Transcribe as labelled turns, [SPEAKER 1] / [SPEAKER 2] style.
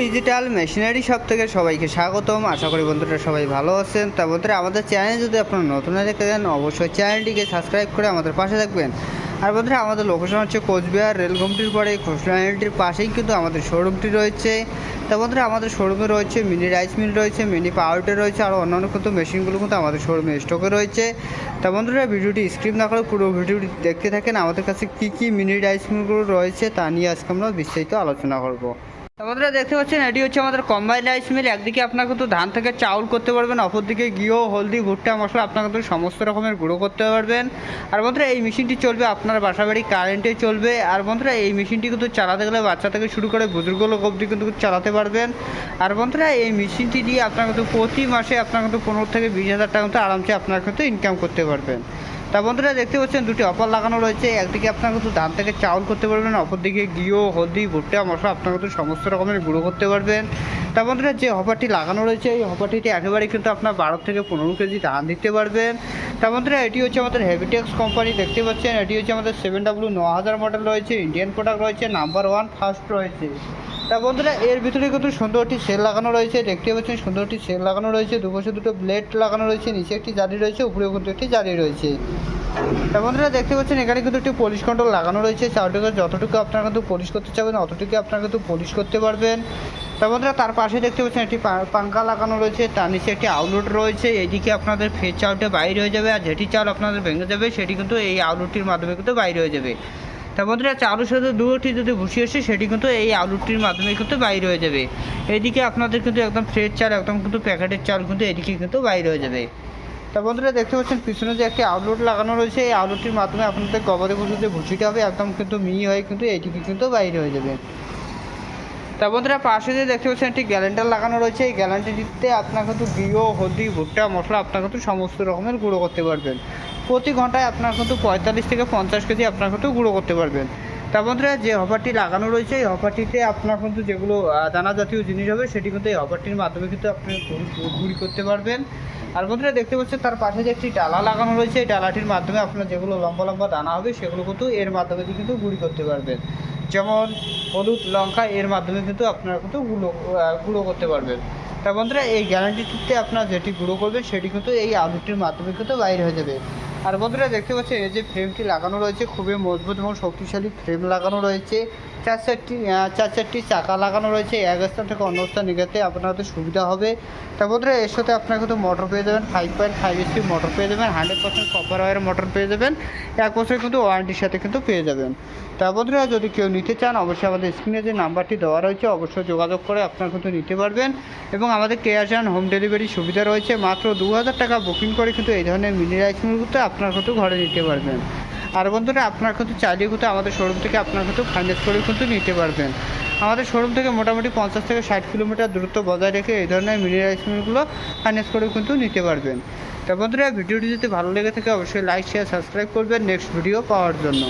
[SPEAKER 1] Digital machinery shop থেকে সবাইকে স্বাগতম। আশা করি বন্ধুরা সবাই ভালো আছেন। তা বন্ধুরা আমাদের চ্যানেল যদি আপনারা নতুন দেখতে দেন অবশ্যই চ্যানেলটিকে সাবস্ক্রাইব করে আমাদের পাশে থাকবেন। আর বন্ধুরা আমাদের লোকেশন হচ্ছে কোচবিহার রেলঘুমটির পরে খোসলাইনটির পাশেই কিন্তু আমাদের শোরুমটি রয়েছে। তা বন্ধুরা আমাদের শোরুমে রয়েছে মিনি রাইস মিল রয়েছে, মিনি পাউডার রয়েছে, আর অন্যান্য কিন্তু মেশিনগুলো কিন্তু আমাদের শোরুমে স্টকে রয়েছে। তা বন্ধুরা ভিডিওটি স্ক্রিপ না করে পুরো ভিডিওটি দেখতে থাকেন। আমাদের কাছে কী মিনি রাইস মিলগুলো রয়েছে তা নিয়ে আজকে আমরা বিস্তারিত আলোচনা করব। বন্ধুরা দেখতে পাচ্ছেন এটি হচ্ছে আমাদের কম্বাইন্ড রাইস মিল। একদিকে আপনার কিন্তু ধান থেকে চাউল করতে পারবেন, অপরদিকে ঘিও, হলদি, ভুট্টা, মশলা আপনার কিন্তু সমস্ত রকমের গুঁড়ো করতে পারবেন। আর বন্ধুরা এই মেশিনটি চলবে আপনার বাসা বাড়ি কারেন্টে চলবে। আর বন্ধুরা এই মেশিনটি কিন্তু চালাতে গেলে বাচ্চা থেকে শুরু করে বুজুর্গ লোক অবধি কিন্তু চালাতে পারবেন। আর বন্ধুরা এই মেশিনটি দিয়ে আপনার কিন্তু প্রতি মাসে আপনার কিন্তু 15 থেকে 20,000 টাকা কিন্তু আরামসে আপনার কিন্তু ইনকাম করতে পারবেন। তা বন্ধুরা দেখতে পাচ্ছেন দুটি অফার লাগানো রয়েছে। একদিকে আপনার কিন্তু ধান থেকে চাউল করতে পারবেন, অপরদিকে ঘিও, হলদি, ভুট্টা, মশলা আপনার কিন্তু সমস্ত রকমের গুঁড়ো করতে পারবেন। তা বন্ধুরা যে অফারটি লাগানো রয়েছে এই অফারটিতে একেবারে কিন্তু আপনার 12 থেকে 15 কেজি ধান দিতে পারবেন। তা বন্ধুরা এটি হচ্ছে আমাদের হেভিটেক্স কোম্পানি। দেখতে পাচ্ছেন এটি হচ্ছে আমাদের 7W9000 মডেল রয়েছে, ইন্ডিয়ান প্রোডাক্ট রয়েছে, নাম্বার 1 ফার্স্ট রয়েছে। তা বন্ধুরা এর ভিতরে কিন্তু সুন্দরটি সেল লাগানো রয়েছে। দেখতে পাচ্ছেন সুন্দরটি সেল লাগানো রয়েছে, দুপাশে দুটো ব্লেড লাগানো রয়েছে, নিচে একটি জালি রয়েছে, উপরেও কিন্তু একটি জালি রয়েছে। তা বন্ধুরা দেখতে পাচ্ছেন এখানে কিন্তু একটি পলিশ কন্ট্রোল লাগানো রয়েছে। চাউলটাকে যতটুকু আপনারা কিন্তু পলিশ করতে চাবেন অতটুকু আপনারা কিন্তু পলিশ করতে পারবেন। তা বন্ধুরা তার পাশে দেখতে পাচ্ছেন একটি পাঙ্খা লাগানো রয়েছে, তার নিচে একটি আউটলেট রয়েছে। এইদিকে আপনাদের ফ্রেশ চাউলটা বাইরে হয়ে যাবে, আর যেটি চাউল আপনাদের ভেঙে যাবে সেটি কিন্তু এই আউটলেটটির মাধ্যমে কিন্তু বাইরে হয়ে যাবে। তা বন্ধুরা চাউলের সাথে দুটি যদি ভুসি আসে সেটি কিন্তু এই আউটলেটটির মাধ্যমে কিন্তু বাইরে হয়ে যাবে। এইদিকে আপনাদের কিন্তু একদম ফ্রেশ চাল, একদম কিন্তু প্যাকেটের চাল কিন্তু এদিকে কিন্তু বাইরে হয়ে যাবে। তা বন্ধুরা দেখতে পাচ্ছেন পিছনে যে একটি আউটলেট লাগানো রয়েছে, এই আউটলেটটির মাধ্যমে আপনাদের গবাদি পশুর যে ভুসিটা হবে একদম কিন্তু মিহি হয়ে কিন্তু এইদিকে কিন্তু বাইরে হয়ে যাবে। তা বন্ধুরা পাশে যে দেখতে পাচ্ছেন একটি গ্যালেন্ডার লাগানো রয়েছে, এই গ্যালেন্ডারটিতে আপনার কিন্তু ঘিও, হলদি, ভুট্টা, মশলা আপনার কিন্তু সমস্ত রকমের গুঁড়ো করতে পারবেন। প্রতি ঘন্টায় আপনার কিন্তু 45 থেকে 50 কেজি আপনার কিন্তু গুঁড়ো করতে পারবেন। তা বন্ধুরা যে অফারটি লাগানো রয়েছে এই অফারটিতে আপনার কিন্তু যেগুলো দানা জাতীয় জিনিস হবে সেটি কিন্তু এই অফারটির মাধ্যমে কিন্তু আপনি গুঁড়ি করতে পারবেন। আর বন্ধুরা দেখতে পাচ্ছেন তার পাশে যে একটি ডালা লাগানো রয়েছে, এই ডালাটির মাধ্যমে আপনার যেগুলো লম্বা লম্বা দানা হবে সেগুলো কিন্তু এর মাধ্যমে কিন্তু গুঁড়ি করতে পারবেন। যেমন হলুদ, লঙ্কা এর মাধ্যমে কিন্তু আপনারা কিন্তু গুঁড়ো করতে পারবেন। তা বন্ধুরা এই গ্যারান্টিতে আপনার যেটি গুঁড়ো করবেন সেটি কিন্তু এই আলুটির মাধ্যমে কিন্তু বাইরে হয়ে যাবে। আর বন্ধুরা দেখতে পাচ্ছেন এই যে ফ্রেমটি লাগানো রয়েছে খুবই মজবুত এবং শক্তিশালী ফ্রেম লাগানো রয়েছে। চার চারটি চাকা লাগানো রয়েছে, এক স্থান থেকে অন্য স্থান নিয়ে যেতে আপনাদের সুবিধা হবে। তা বন্ধুরা এর সাথে আপনারা কিন্তু মোটর পেয়ে যাবেন, 5.5 HP মোটর পেয়ে যাবেন, 100% কপার ওয়্যার মোটর পেয়ে যাবেন, 1 বছর কিন্তু ওয়ারেন্টির সাথে কিন্তু পেয়ে যাবেন। তা বন্ধুরা যদি কেউ নিতে চান অবশ্যই আমাদের স্ক্রিনে যে নাম্বারটি দেওয়া রয়েছে অবশ্যই যোগাযোগ করে আপনারা কিন্তু নিতে পারবেন। এবং আমাদের ক্যাশ অ্যান্ড হোম ডেলিভারি সুবিধা রয়েছে। মাত্র 2000 টাকা বুকিং করে কিন্তু এই ধরনের মিনি রাইস মিলগুলো আপনারা কিন্তু ঘরে নিতে পারবেন। আর বন্ধুরা আপনার কিন্তু চাইলে কিন্তু আমাদের শোরুম থেকে আপনার কিন্তু ফাইন্যান্স করে কিন্তু নিতে পারবেন। আমাদের শোরুম থেকে মোটামুটি 50 থেকে 60 কিলোমিটার দূরত্ব বজায় রেখে এই ধরনের মিনি রাইস মিলগুলো ফাইন্যান্স করে কিন্তু নিতে পারবেন। তা বন্ধুরা ভিডিওটি যদি ভালো লেগে থাকে অবশ্যই লাইক, শেয়ার, সাবস্ক্রাইব করবেন নেক্সট ভিডিও পাওয়ার জন্য।